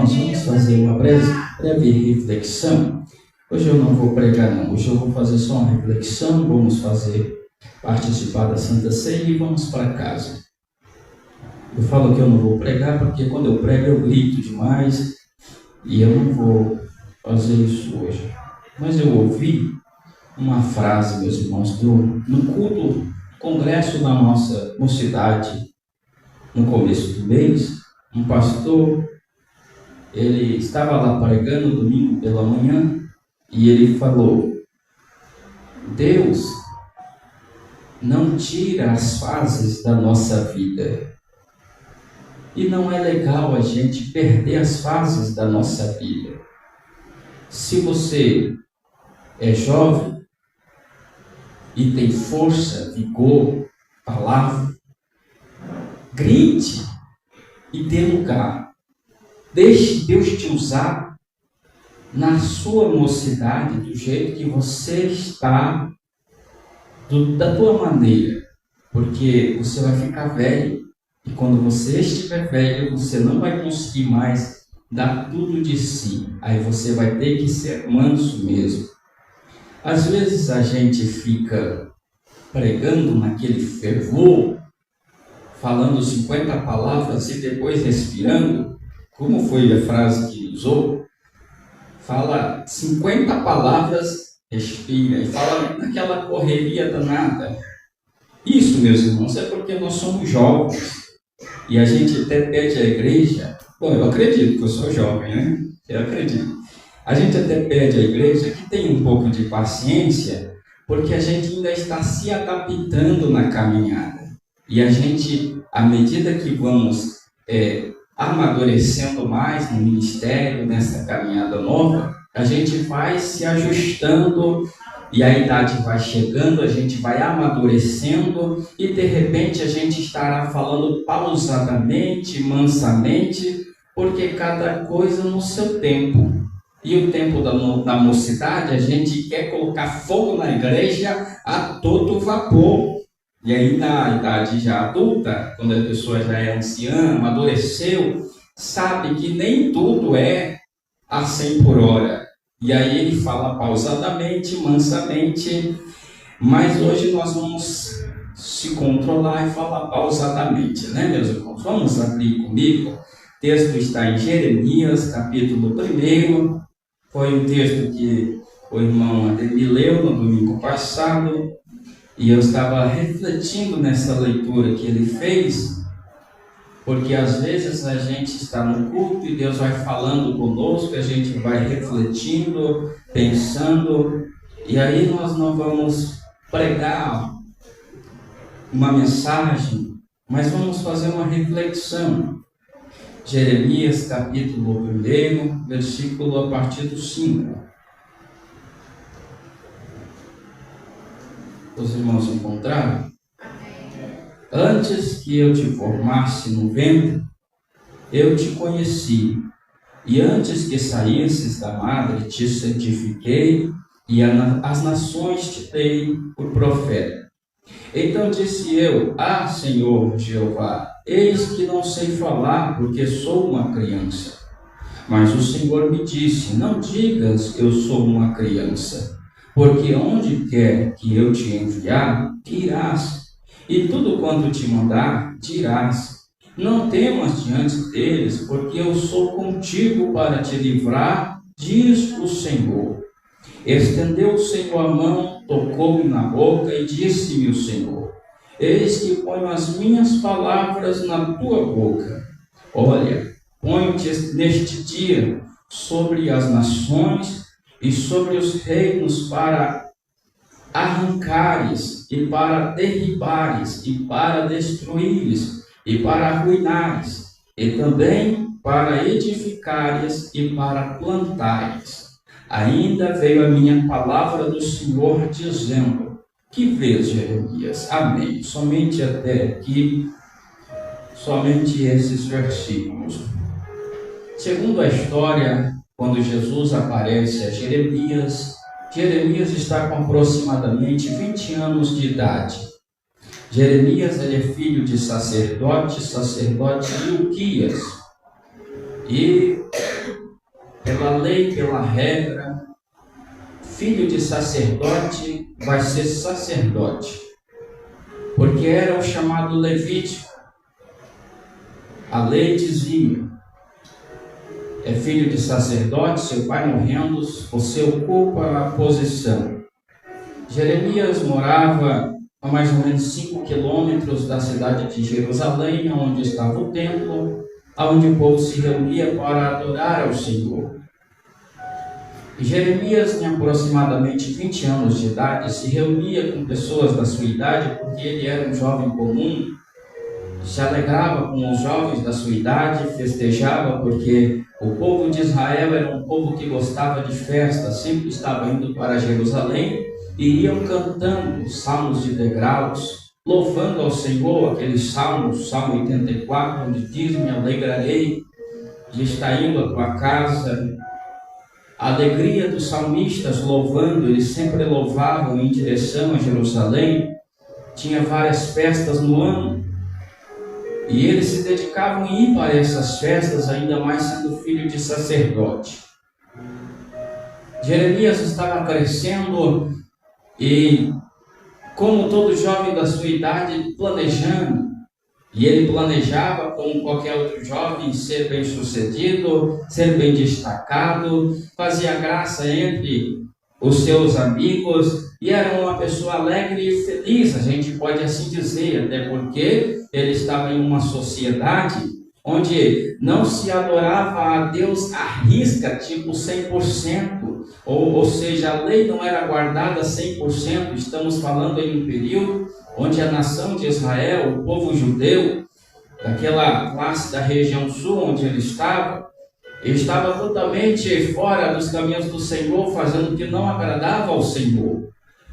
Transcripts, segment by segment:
irmãos, vamos fazer uma breve reflexão. Hoje eu não vou pregar não, hoje eu vou fazer só uma reflexão, vamos participar da Santa Ceia e vamos para casa. Eu falo que eu não vou pregar porque quando eu prego eu grito demais e eu não vou fazer isso hoje. Mas eu ouvi uma frase, meus irmãos, no culto, congresso da nossa mocidade, no começo do mês, um pastor, ele estava lá pregando domingo pela manhã e ele falou: Deus não tira as fases da nossa vida. E não é legal a gente perder as fases da nossa vida. Se você é jovem e tem força, vigor, palavra, grite e dê lugar. Deixe Deus te usar na sua mocidade, do jeito que você está, da tua maneira, porque você vai ficar velho. E quando você estiver velho, você não vai conseguir mais dar tudo de si. Aí você vai ter que ser manso mesmo. Às vezes a gente fica pregando naquele fervor, falando 50 palavras e depois respirando. Como foi a frase que usou? Fala 50 palavras, respira. E fala naquela correria danada. Isso, meus irmãos, é porque nós somos jovens. E a gente até pede à igreja, bom, eu acredito que eu sou jovem, né? Eu acredito. A gente até pede à igreja que tenha um pouco de paciência, porque a gente ainda está se adaptando na caminhada. E a gente, à medida que vamos amadurecendo mais no ministério, nessa caminhada nova, a gente vai se ajustando. E a idade vai chegando, a gente vai amadurecendo e de repente a gente estará falando pausadamente, mansamente, porque cada coisa no seu tempo. E o tempo da mocidade, a gente quer colocar fogo na igreja a todo vapor. E aí na idade já adulta, quando a pessoa já é anciã, amadureceu, sabe que nem tudo é a 100 por hora. E aí ele fala pausadamente, mansamente, mas hoje nós vamos se controlar e falar pausadamente, né, meus irmãos? Vamos abrir comigo. O texto está em Jeremias, capítulo 1. Foi um texto que o irmão Ademir leu no domingo passado, e eu estava refletindo nessa leitura que ele fez, porque às vezes a gente está no culto e Deus vai falando conosco, a gente vai refletindo, pensando, e aí nós não vamos pregar uma mensagem, mas vamos fazer uma reflexão. Jeremias capítulo 1, versículo a partir do 5. Os irmãos encontraram? Antes que eu te formasse no ventre, eu te conheci, e antes que saísses da madre, te santifiquei, e as nações te dei por profeta. Então disse eu: Ah, Senhor Jeová, eis que não sei falar, porque sou uma criança. Mas o Senhor me disse: Não digas que eu sou uma criança, porque onde quer que eu te enviar, irás. E tudo quanto te mandar, dirás. Não temas diante deles, porque eu sou contigo para te livrar, diz o Senhor. Estendeu o Senhor a mão, tocou-me na boca e disse-me o Senhor: Eis que ponho as minhas palavras na tua boca. Olha, ponho-te neste dia sobre as nações e sobre os reinos para arrancares e para derribares e para destruires e para arruinares e também para edificares e para plantares. Ainda veio a minha palavra do Senhor dizendo: Que vês, Jeremias? Amém. Somente até aqui, somente esses versículos. Segundo a história, quando Jesus aparece a Jeremias está com aproximadamente 20 anos de idade. Jeremias ele é filho de sacerdote Ilquias. E pela lei, pela regra, filho de sacerdote vai ser sacerdote, porque era o chamado levítico. A lei dizia: é filho de sacerdote, seu pai morrendo, você ocupa a posição. Jeremias morava a mais ou menos 5 quilômetros da cidade de Jerusalém, onde estava o templo, onde o povo se reunia para adorar ao Senhor. E Jeremias, em aproximadamente 20 anos de idade, se reunia com pessoas da sua idade, porque ele era um jovem comum, se alegrava com os jovens da sua idade, festejava, porque o povo de Israel era um povo que gostava de festa, sempre estava indo para Jerusalém e iam cantando salmos de degraus, louvando ao Senhor, aqueles salmos, Salmo 84, onde diz: me alegrarei de estar indo à tua casa. A alegria dos salmistas louvando, eles sempre louvavam em direção a Jerusalém. Tinha várias festas no ano, e eles se dedicavam em ir para essas festas, ainda mais sendo filho de sacerdote. Jeremias estava crescendo e, como todo jovem da sua idade, planejando. E ele planejava, como qualquer outro jovem, ser bem sucedido, ser bem destacado, fazia graça entre os seus amigos e era uma pessoa alegre e feliz, a gente pode assim dizer, até porque ele estava em uma sociedade onde não se adorava a Deus à risca, tipo 100%, ou seja, a lei não era guardada 100%. Estamos falando em um período onde a nação de Israel, o povo judeu, daquela classe da região sul onde ele estava totalmente fora dos caminhos do Senhor, fazendo o que não agradava ao Senhor.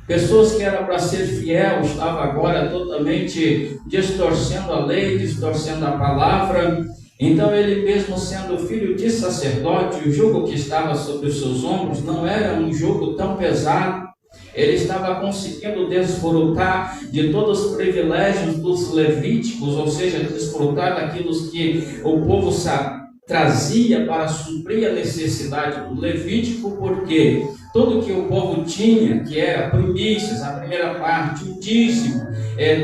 Pessoas que eram para ser fiel estavam agora totalmente distorcendo a lei, distorcendo a palavra. Então ele, mesmo sendo filho de sacerdote, o jugo que estava sobre os seus ombros não era um jugo tão pesado. Ele estava conseguindo desfrutar de todos os privilégios dos levíticos, ou seja, desfrutar daquilo que o povo trazia para suprir a necessidade do levítico, porque tudo que o povo tinha, que era primícias, a primeira parte, o dízimo,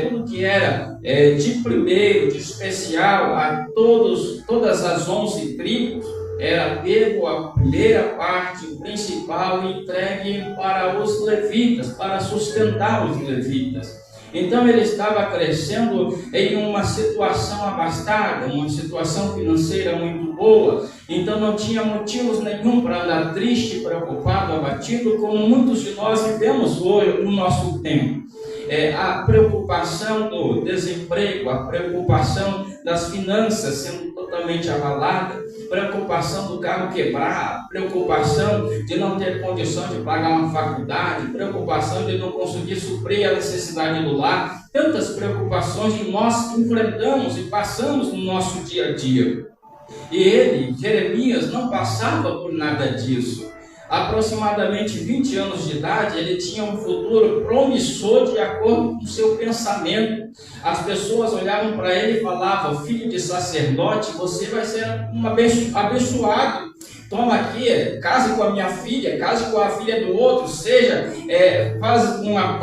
tudo que era de primeiro, de especial, a todas as 11 tribos, era pego a primeira parte, o principal, e entregue para os levitas, para sustentar os levitas. Então ele estava crescendo em uma situação abastada, uma situação financeira muito boa. Então não tinha motivos nenhum para andar triste, preocupado, abatido, como muitos de nós vivemos hoje no nosso tempo. A preocupação do desemprego, a preocupação das finanças sendo totalmente abalada, preocupação do carro quebrar, preocupação de não ter condição de pagar uma faculdade, preocupação de não conseguir suprir a necessidade do lar, tantas preocupações que nós enfrentamos e passamos no nosso dia a dia. E ele, Jeremias, não passava por nada disso. Aproximadamente 20 anos de idade, ele tinha um futuro promissor de acordo com o seu pensamento. As pessoas olhavam para ele e falavam: filho de sacerdote, você vai ser um abençoado. Toma aqui, case com a minha filha, case com a filha do outro, faz uma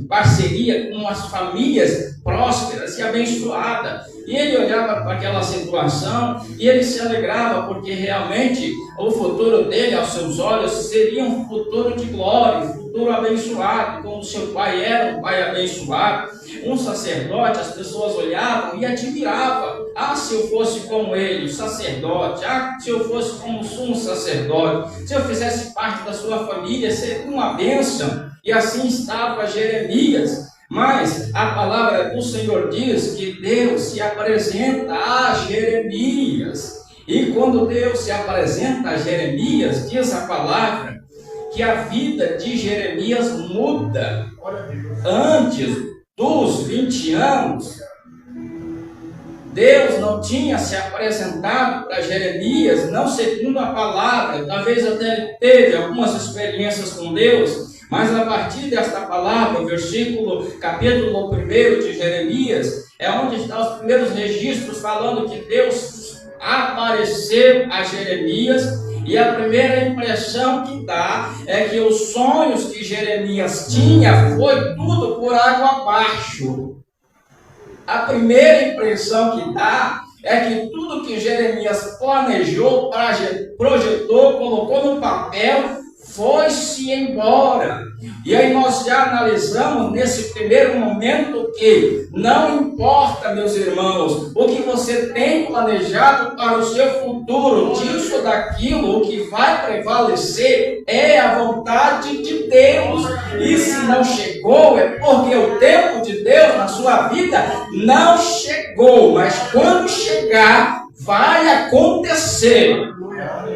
parceria com as famílias prósperas e abençoadas. E ele olhava para aquela situação e ele se alegrava, porque realmente o futuro dele, aos seus olhos, seria um futuro de glória, um futuro abençoado, como seu pai era um pai abençoado. Um sacerdote, as pessoas olhavam e admiravam: ah, se eu fosse como ele, o sacerdote, ah, se eu fosse como o sumo sacerdote, se eu fizesse parte da sua família, seria uma bênção. E assim estava Jeremias. Mas a palavra do Senhor diz que Deus se apresenta a Jeremias. E quando Deus se apresenta a Jeremias, diz a palavra que a vida de Jeremias muda. Antes dos 20 anos, Deus não tinha se apresentado para Jeremias, não segundo a palavra. Talvez até ele teve algumas experiências com Deus, mas a partir desta palavra, capítulo 1 de Jeremias, é onde estão os primeiros registros falando que Deus apareceu a Jeremias E a primeira impressão que dá é que os sonhos que Jeremias tinha foi tudo por água abaixo. A primeira impressão que dá é que tudo que Jeremias planejou, projetou, colocou no papel, foi-se embora. E aí nós já analisamos nesse primeiro momento que não importa, meus irmãos, o que você tem planejado para o seu futuro, disso ou daquilo, o que vai prevalecer é a vontade de Deus. E se não chegou, é porque o tempo de Deus na sua vida não chegou. Mas quando chegar, vai acontecer.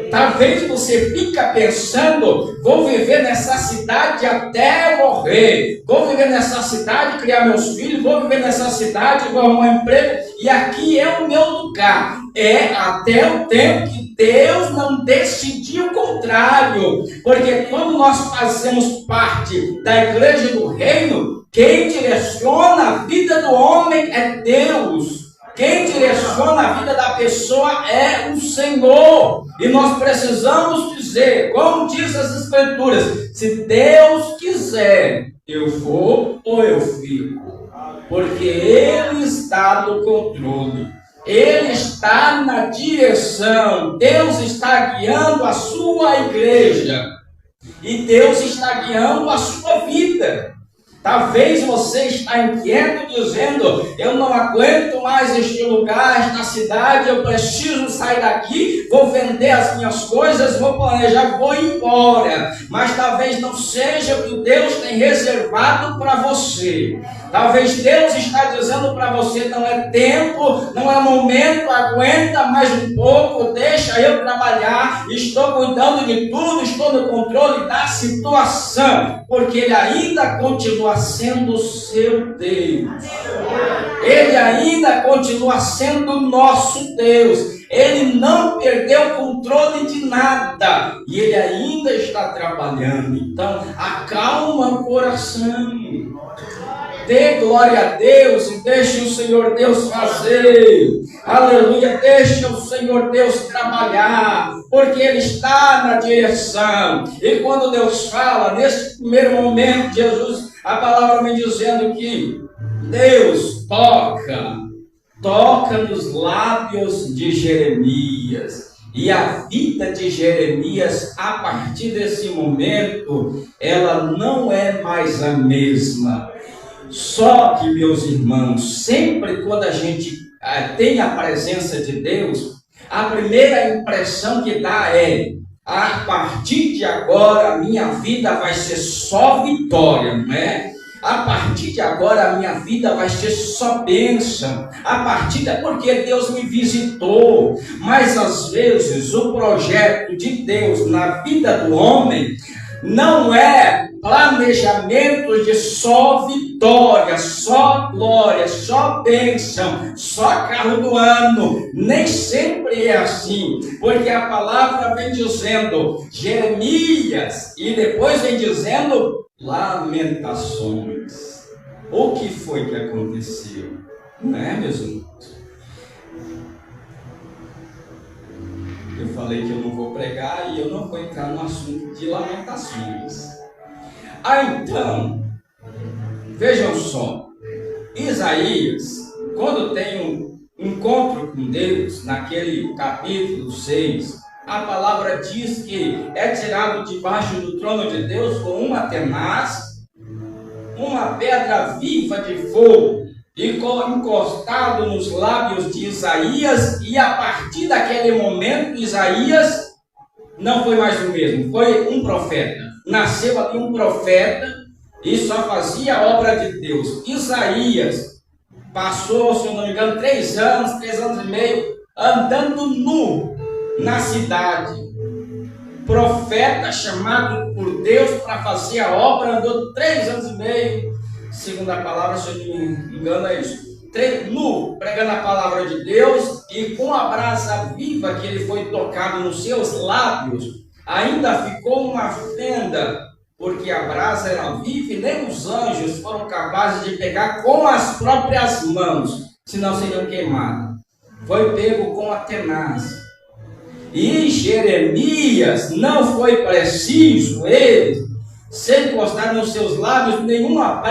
Talvez você fica pensando, vou viver nessa cidade até morrer, vou viver nessa cidade, criar meus filhos, vou viver nessa cidade, vou arrumar um emprego, e aqui é o meu lugar. É até o tempo que Deus não decidiu o contrário, porque quando nós fazemos parte da igreja do reino, quem direciona a vida do homem é Deus. Quem direciona a vida da pessoa é o Senhor. E nós precisamos dizer, como diz as Escrituras, se Deus quiser, eu vou ou eu fico. Porque Ele está no controle. Ele está na direção. Deus está guiando a sua igreja. E Deus está guiando a sua vida. Talvez você está inquieto dizendo, eu não aguento mais este lugar, esta cidade, eu preciso sair daqui, vou vender as minhas coisas, vou planejar, vou embora. Mas talvez não seja o que Deus tem reservado para você. Talvez Deus está dizendo para você, não é tempo, não é momento, aguenta mais um pouco, deixa eu trabalhar, estou cuidando de tudo, estou no controle da situação, porque Ele ainda continua sendo seu Deus. Ele ainda continua sendo nosso Deus. Ele não perdeu o controle de nada. E Ele ainda está trabalhando. Então, acalma o coração. Dê glória a Deus e deixe o Senhor Deus fazer. Aleluia, deixe o Senhor Deus trabalhar, porque Ele está na direção. E quando Deus fala, nesse primeiro momento, Jesus, a palavra vem dizendo que Deus toca nos lábios de Jeremias. E a vida de Jeremias, a partir desse momento, ela não é mais a mesma. Só que, meus irmãos, sempre quando a gente tem a presença de Deus, a primeira impressão que dá é, a partir de agora a minha vida vai ser só vitória, não é? A partir de agora a minha vida vai ser só bênção. Porque Deus me visitou. Mas às vezes o projeto de Deus na vida do homem não é planejamento de só vitória, só glória, só bênção, só carro do ano. Nem sempre é assim, porque a palavra vem dizendo Jeremias e depois vem dizendo lamentações. O que foi que aconteceu? Não é, meus irmãos? Eu falei que eu não vou pregar e eu não vou entrar no assunto de lamentações. Então, vejam só, Isaías, quando tem um encontro com Deus, naquele capítulo 6, a palavra diz que é tirado debaixo do trono de Deus com uma tenaz, uma pedra viva de fogo, e encostado nos lábios de Isaías, e a partir daquele momento, Isaías não foi mais o mesmo, foi um profeta. Nasceu ali um profeta e só fazia a obra de Deus. Isaías passou, se eu não me engano, 3 anos e meio, andando nu na cidade. Profeta chamado por Deus para fazer a obra, andou 3 anos e meio, segundo a palavra, se eu não me engano é isso. Nu, pregando a palavra de Deus, e com a brasa viva que ele foi tocado nos seus lábios, ainda ficou uma fenda, porque a brasa era viva e nem os anjos foram capazes de pegar com as próprias mãos, senão seriam queimados. Foi pego com a tenaz. E Jeremias não foi preciso ele sem encostar nos seus lábios nenhuma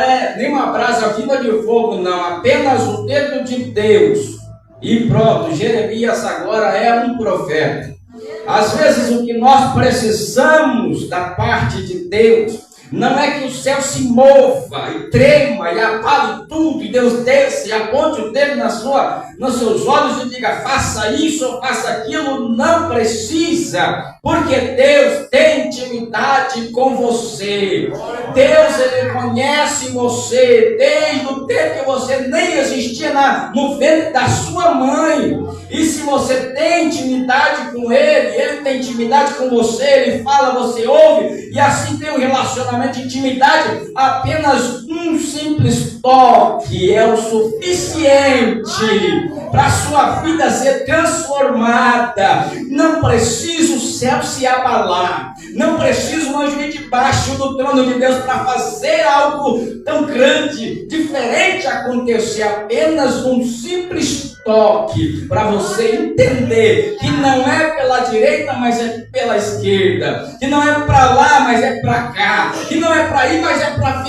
brasa viva de fogo, não, apenas o dedo de Deus. E pronto, Jeremias agora é um profeta. Às vezes o que nós precisamos da parte de Deus não é que o céu se mova e trema e abale tudo, e Deus desce e aponte o dedo nos seus olhos e diga: faça isso ou faça aquilo. Não precisa, porque Deus tem intimidade com você. Deus, Ele conhece você desde o tempo que você nem existia no ventre da sua mãe. E se você tem intimidade com Ele, Ele tem intimidade com você, Ele fala, você ouve, e assim tem um relacionamento de intimidade. Apenas um simples toque é o suficiente para a sua vida ser transformada. Não precisa o céu se abalar, não precisa um anjo vir debaixo do trono de Deus para fazer algo tão grande, diferente acontecer. Apenas um simples toque para você entender que não é pela direita, mas é pela esquerda, que não é para lá, mas é para cá, que não é para ir, mas é para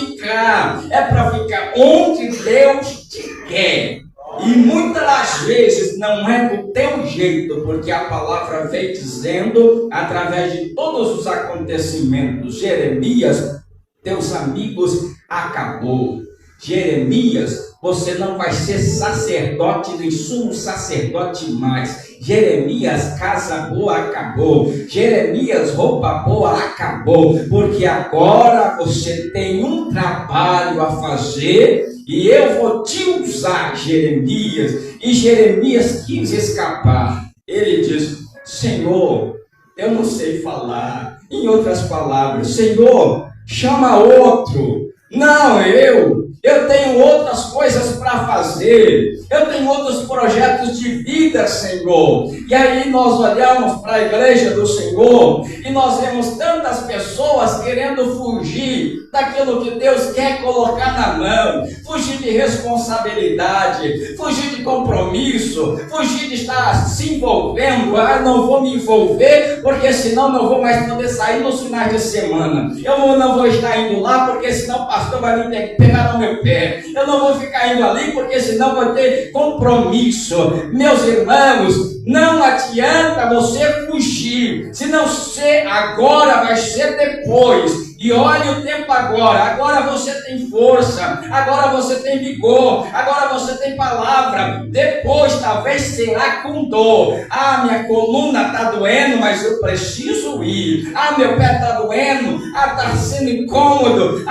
ficar onde Deus te quer. E muitas das vezes não é do teu jeito, porque a palavra vem dizendo, através de todos os acontecimentos: Jeremias, teus amigos acabou. Jeremias, você não vai ser sacerdote nem sumo sacerdote mais. Jeremias, casa boa acabou. Jeremias, roupa boa acabou. Porque agora você tem um trabalho a fazer e eu vou te usar, Jeremias. E Jeremias quis escapar. Ele diz: Senhor, eu não sei falar. Em outras palavras, Senhor, chama outro. Não, eu tenho outras coisas para fazer, eu tenho outros projetos de vida, Senhor. E aí nós olhamos para a igreja do Senhor e nós vemos tantas pessoas querendo fugir daquilo que Deus quer colocar na mão, fugir de responsabilidade, fugir de compromisso, fugir de estar se envolvendo. Não vou me envolver porque senão não vou mais poder sair nos finais de semana, eu não vou estar indo lá porque senão o pastor vai me ter que pegar no meu pé, eu não vou ficar indo ali porque senão vou ter compromisso. Meus irmãos, não adianta você fugir, se não ser agora, vai ser depois. E olha o tempo agora você tem força, agora você tem vigor, agora você tem palavra. Depois talvez será com dor. Minha coluna está doendo, mas eu preciso ir. Meu pé está doendo, está sendo incômodo.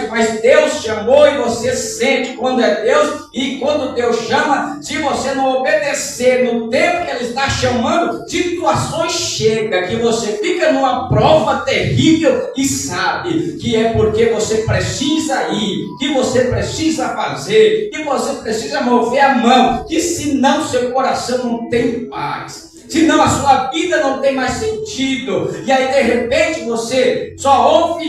Mas Deus chamou e você sente quando é Deus. E quando Deus chama, se você não obedecer no tempo que Ele está chamando, situações chegam que você fica numa prova terrível e sabe que é porque você precisa ir, que você precisa fazer, que você precisa mover a mão, que senão seu coração não tem paz, senão a sua vida não tem mais sentido. E aí de repente você só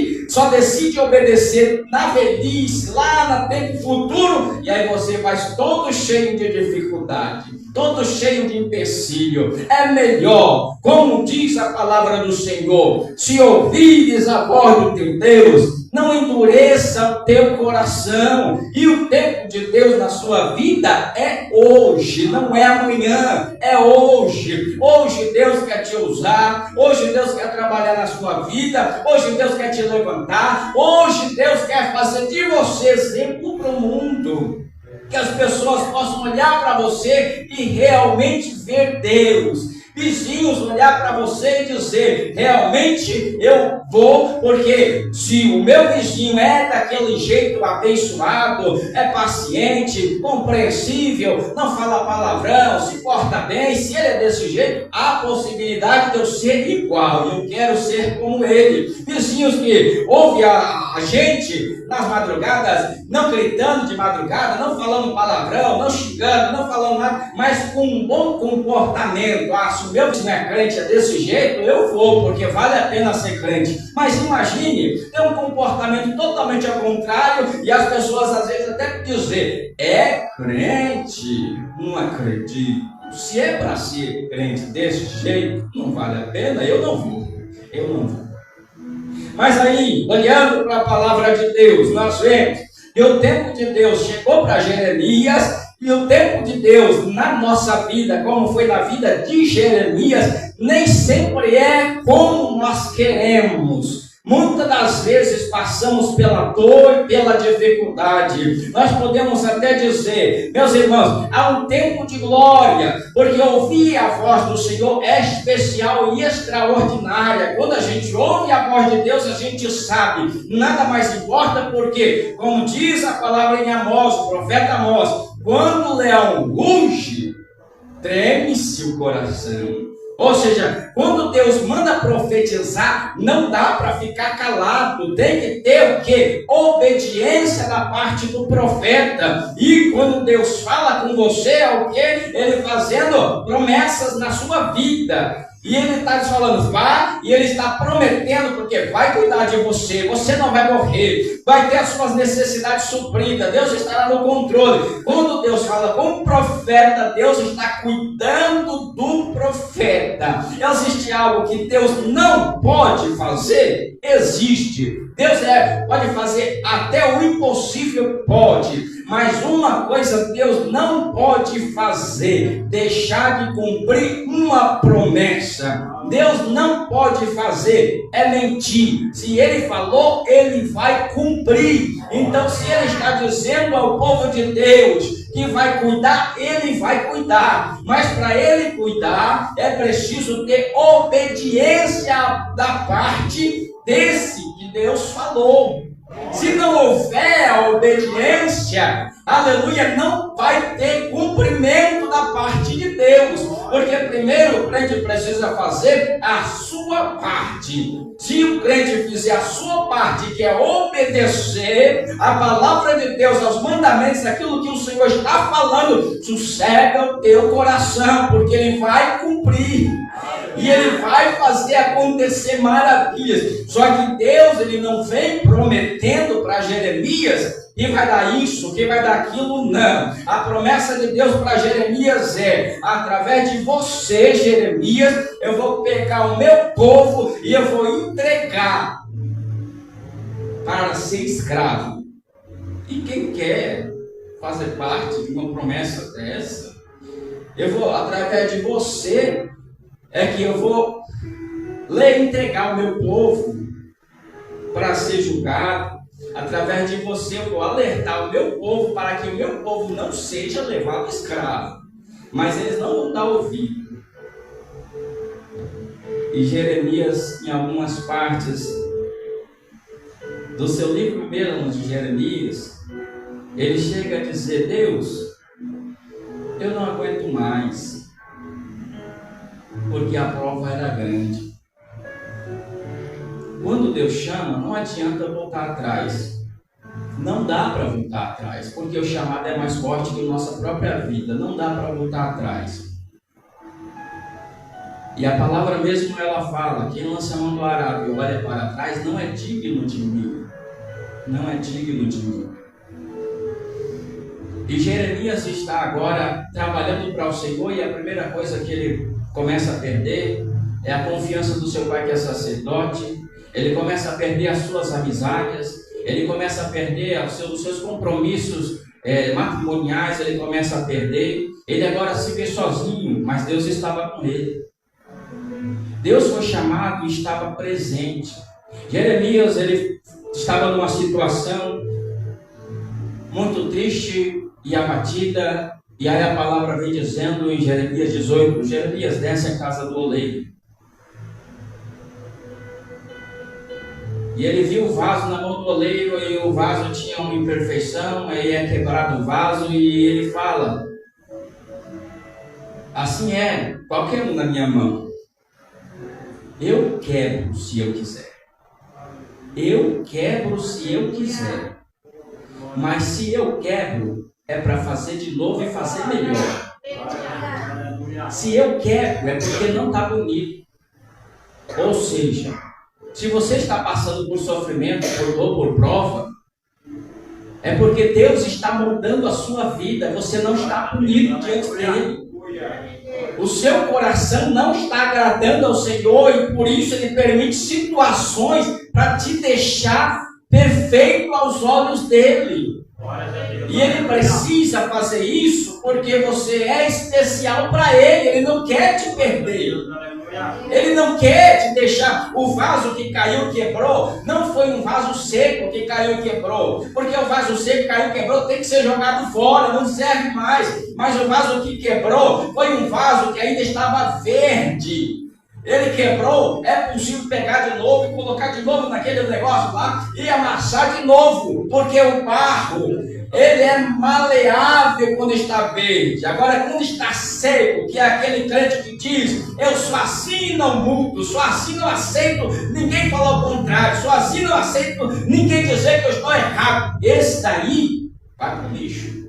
decide obedecer na velhice, lá no tempo futuro, e aí você vai todo cheio de dificuldade, todo cheio de empecilho. É melhor, como diz a palavra do Senhor, se ouvires a voz do teu Deus, não endureça o teu coração. E o tempo de Deus na sua vida é hoje, não é amanhã, é hoje. Hoje Deus quer te usar, hoje Deus quer trabalhar na sua vida, hoje Deus quer te levantar, hoje Deus quer fazer de você exemplo para o mundo. Que as pessoas possam olhar para você e realmente ver Deus. Vizinhos olhar para você e dizer: realmente eu vou, porque se o meu vizinho é daquele jeito abençoado, é paciente, compreensível, não fala palavrão, se porta bem, se ele é desse jeito, há possibilidade de eu ser igual, eu quero ser como ele. Vizinhos que ouvem a gente nas madrugadas, não gritando de madrugada, não falando palavrão, não xingando, não falando nada, mas com um bom comportamento. Se o meu vizinho é crente, é desse jeito, eu vou, porque vale a pena ser crente. Mas imagine ter um comportamento totalmente ao contrário, e as pessoas às vezes até dizer: é crente, não acredito. Se é para ser crente desse jeito, não vale a pena, eu não vou. Mas aí, olhando para a palavra de Deus, nós vemos que o tempo de Deus chegou para Jeremias, e o tempo de Deus na nossa vida, como foi na vida de Jeremias, nem sempre é como nós queremos. Muitas das vezes passamos pela dor e pela dificuldade. Nós podemos até dizer, meus irmãos, há um tempo de glória, porque ouvir a voz do Senhor é especial e extraordinária. Quando a gente ouve a voz de Deus, a gente sabe, nada mais importa, porque, como diz a palavra em Amós, o profeta Amós, quando o leão ruge, treme-se o coração. Ou seja, quando Deus manda profetizar, não dá para ficar calado, tem que ter o quê? Obediência da parte do profeta. E quando Deus fala com você, é o quê? Ele fazendo promessas na sua vida. E ele está te falando, vá, e ele está prometendo, porque vai cuidar de você, você não vai morrer, vai ter as suas necessidades supridas, Deus estará no controle. Quando Deus fala com o profeta, Deus está cuidando do profeta. Existe algo que Deus não pode fazer? Existe. Deus pode fazer até o impossível, pode. Mas uma coisa Deus não pode fazer, deixar de cumprir uma promessa. Deus não pode fazer, é mentir. Se Ele falou, Ele vai cumprir. Então, se Ele está dizendo ao povo de Deus que vai cuidar, Ele vai cuidar. Mas para Ele cuidar, é preciso ter obediência da parte desse que Deus falou. Se não houver a obediência, aleluia, não vai ter cumprimento da parte de Deus. Porque primeiro o crente precisa fazer a sua parte. Se o crente fizer a sua parte, que é obedecer a palavra de Deus, aos mandamentos, aquilo que o Senhor está falando, sossega o teu coração, porque Ele vai cumprir. E Ele vai fazer acontecer maravilhas. Só que Deus, Ele não vem prometendo para Jeremias que vai dar isso, que vai dar aquilo, não. A promessa de Deus para Jeremias é, através de você, Jeremias, eu vou pegar o meu povo e eu vou entregar para ser escravo. E quem quer fazer parte de uma promessa dessa? Eu vou, através de você, é que eu vou entregar o meu povo para ser julgado. Através de você eu vou alertar o meu povo para que o meu povo não seja levado escravo. Mas eles não vão dar ouvido. E Jeremias, em algumas partes do seu livro mesmo de Jeremias, ele chega a dizer, Deus, eu não aguento mais, porque a prova era grande. Quando Deus chama, não adianta voltar atrás. Não dá para voltar atrás, porque o chamado é mais forte que a nossa própria vida. Não dá para voltar atrás. E a palavra mesmo ela fala, quem lança a mão do arado e olha para trás não é digno de mim. Não é digno de mim. E Jeremias está agora trabalhando para o Senhor, e a primeira coisa que ele começa a perder é a confiança do seu pai que é sacerdote. Ele começa a perder as suas amizades, ele começa a perder os seus compromissos matrimoniais, ele começa a perder. Ele agora se vê sozinho, mas Deus estava com ele. Deus foi chamado e estava presente. Jeremias, ele estava numa situação muito triste e abatida, e aí a palavra vem dizendo em Jeremias 18, Jeremias desce a casa do oleiro. E ele viu o vaso na mão do oleiro, e o vaso tinha uma imperfeição, aí é quebrado o vaso, e ele fala, assim é, qualquer um na minha mão. Eu quebro se eu quiser. Eu quebro se eu quiser. Mas se eu quebro, é para fazer de novo e fazer melhor. Se eu quebro, é porque não está bonito. Ou seja, se você está passando por sofrimento, por dor, por prova, é porque Deus está moldando a sua vida. Você não está bonito diante dele. o seu coração não está agradando ao Senhor e por isso Ele permite situações para te deixar perfeito aos olhos dEle. E Ele precisa fazer isso porque você é especial para Ele. Ele não quer te perder. Ele não quer te deixar. O vaso que caiu e quebrou não foi um vaso seco que caiu e quebrou, porque o vaso seco que caiu e quebrou tem que ser jogado fora, não serve mais. Mas o vaso que quebrou foi um vaso que ainda estava verde. Ele quebrou, é possível pegar de novo e colocar de novo naquele negócio lá e amassar de novo, porque o barro, ele é maleável quando está verde. Agora, quando está seco, que é aquele crente que diz: eu sou assim e não mudo, sou assim e não aceito ninguém falar o contrário, sou assim e não aceito ninguém dizer que eu estou errado. Esse daí vai para o lixo.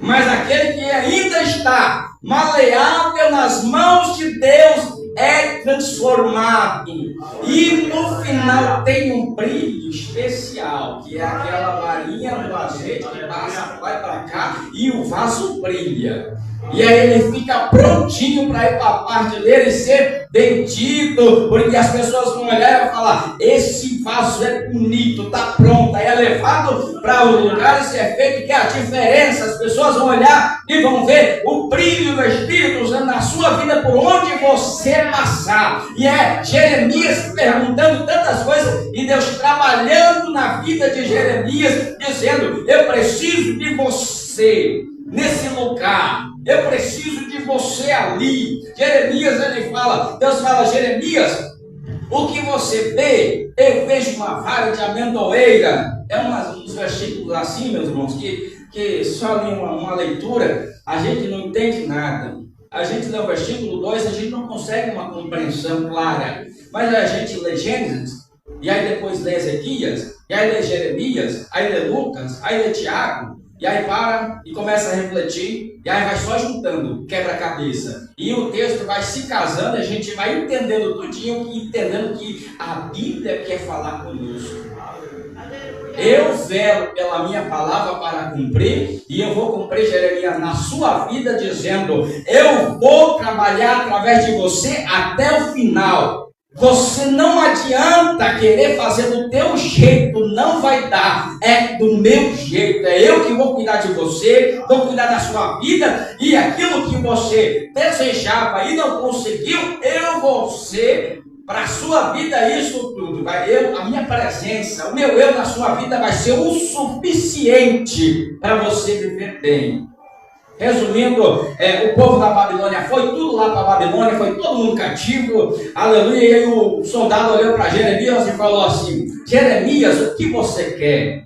Mas aquele que ainda está maleável nas mãos de Deus é transformado. E no final tem um brilho especial, que é aquela varinha do azeite que passa, vai para cá e o vaso brilha. E aí ele fica prontinho para ir para a parte dele e ser vendido, porque as pessoas vão olhar e vão falar: esse vaso é bonito, está pronto. Aí é levado para o lugar e se é feito, que é a diferença. As pessoas vão olhar e vão ver o brilho do Espírito Santo na sua vida por onde você passar. E é Jeremias perguntando tantas coisas e Deus trabalhando na vida de Jeremias, dizendo: eu preciso de você nesse lugar, eu preciso de você ali. Jeremias, ele fala, Deus fala: Jeremias, o que você vê, eu vejo uma vara de amendoeira. É uns versículos assim, meus irmãos, que só ali uma leitura, a gente não entende nada. A gente lê o versículo 2, a gente não consegue uma compreensão clara. Mas a gente lê Gênesis, e aí depois lê Ezequias, e aí lê Jeremias, aí lê Lucas, aí lê Tiago, e aí para e começa a refletir, e aí vai só juntando quebra-cabeça. E o texto vai se casando, a gente vai entendendo tudinho, entendendo que a Bíblia quer falar conosco. Eu velo pela minha palavra para cumprir, e eu vou cumprir, Jeremias, na sua vida, dizendo: eu vou trabalhar através de você até o final. Você não adianta querer fazer do teu jeito, não vai dar. É do meu jeito, é eu que vou cuidar de você, vou cuidar da sua vida, e aquilo que você desejava e não conseguiu, eu vou ser para a sua vida isso tudo. A minha presença, o meu eu na sua vida vai ser o suficiente para você viver bem. Resumindo, o povo da Babilônia foi tudo lá para a Babilônia, foi todo mundo cativo, aleluia. E aí o soldado olhou para Jeremias e falou assim: Jeremias, o que você quer?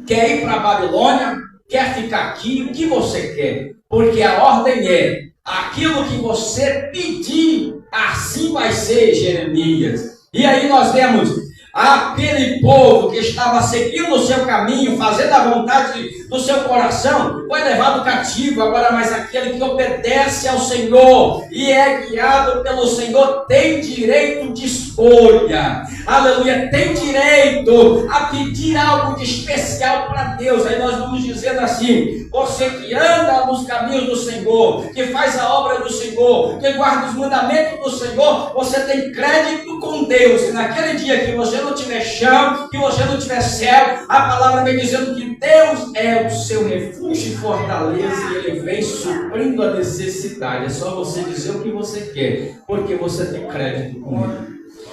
Quer ir para a Babilônia? Quer ficar aqui? O que você quer? Porque a ordem é: aquilo que você pedir, assim vai ser, Jeremias. E aí nós vemos aquele povo que estava seguindo o seu caminho, fazendo a vontade do seu coração, foi levado cativo. Agora, mas aquele que obedece ao Senhor e é guiado pelo Senhor tem direito de escolha, aleluia, tem direito a pedir algo de especial para Deus. Aí nós vamos dizendo assim: você que anda nos caminhos do Senhor, que faz a obra do Senhor, que guarda os mandamentos do Senhor, você tem crédito com Deus. E naquele dia que você não tiver chão, que você não tiver céu, a palavra vem dizendo que Deus é o seu refúgio e fortaleza, e Ele vem suprindo a necessidade. É só você dizer o que você quer, porque você tem crédito com Ele,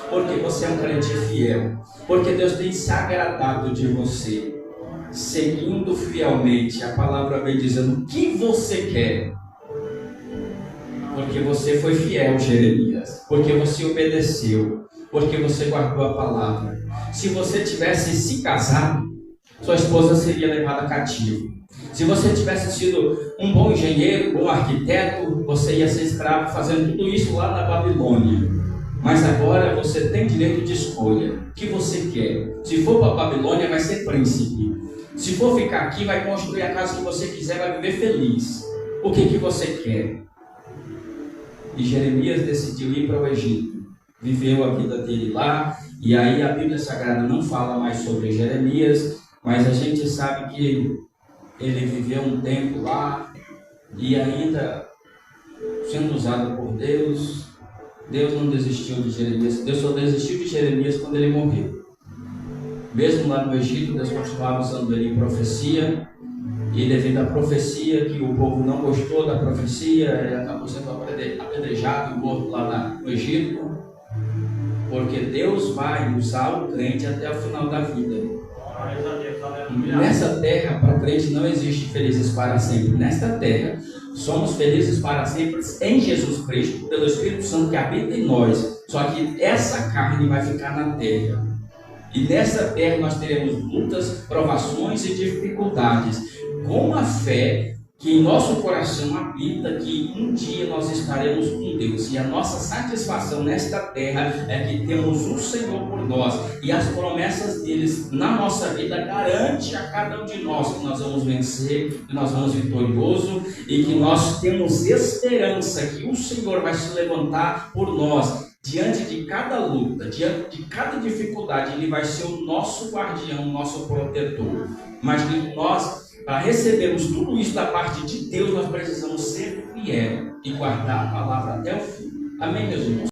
porque você é um crente fiel, porque Deus tem se agradado de você, seguindo fielmente. A palavra vem dizendo o que você quer, porque você foi fiel, Jeremias, porque você obedeceu, porque você guardou a palavra. Se você tivesse se casado, sua esposa seria levada cativa. Se você tivesse sido um bom engenheiro, bom arquiteto, você ia ser escravo fazendo tudo isso lá na Babilônia. Mas agora você tem direito de escolha. O que você quer? Se for para a Babilônia, vai ser príncipe. Se for ficar aqui, vai construir a casa que você quiser, vai viver feliz. O que você quer? E Jeremias decidiu ir para o Egito. Viveu a vida dele lá. E aí a Bíblia Sagrada não fala mais sobre Jeremias, mas a gente sabe que ele viveu um tempo lá e ainda sendo usado por Deus. Deus não desistiu de Jeremias. Deus só desistiu de Jeremias quando ele morreu. Mesmo lá no Egito, Deus continuava usando ele em profecia. E devido à profecia, que o povo não gostou da profecia, ele acabou sendo apedrejado e morto lá no Egito. Porque Deus vai usar o crente até o final da vida. Nessa terra, para o crente não existe felizes para sempre. Nesta terra, somos felizes para sempre em Jesus Cristo, pelo Espírito Santo que habita em nós. Só que essa carne vai ficar na terra. E nessa terra nós teremos lutas, provações e dificuldades. Com a fé que em nosso coração habita, que um dia nós estaremos com Deus. E a nossa satisfação nesta terra é que temos o Senhor por nós. E as promessas deles na nossa vida garante a cada um de nós que nós vamos vencer, que nós vamos vitorioso e que nós temos esperança que o Senhor vai se levantar por nós. Diante de cada luta, diante de cada dificuldade, Ele vai ser o nosso guardião, o nosso protetor. Mas que nós, para recebermos tudo isso da parte de Deus, nós precisamos ser fiel e guardar a palavra até o fim. Amém, meus irmãos?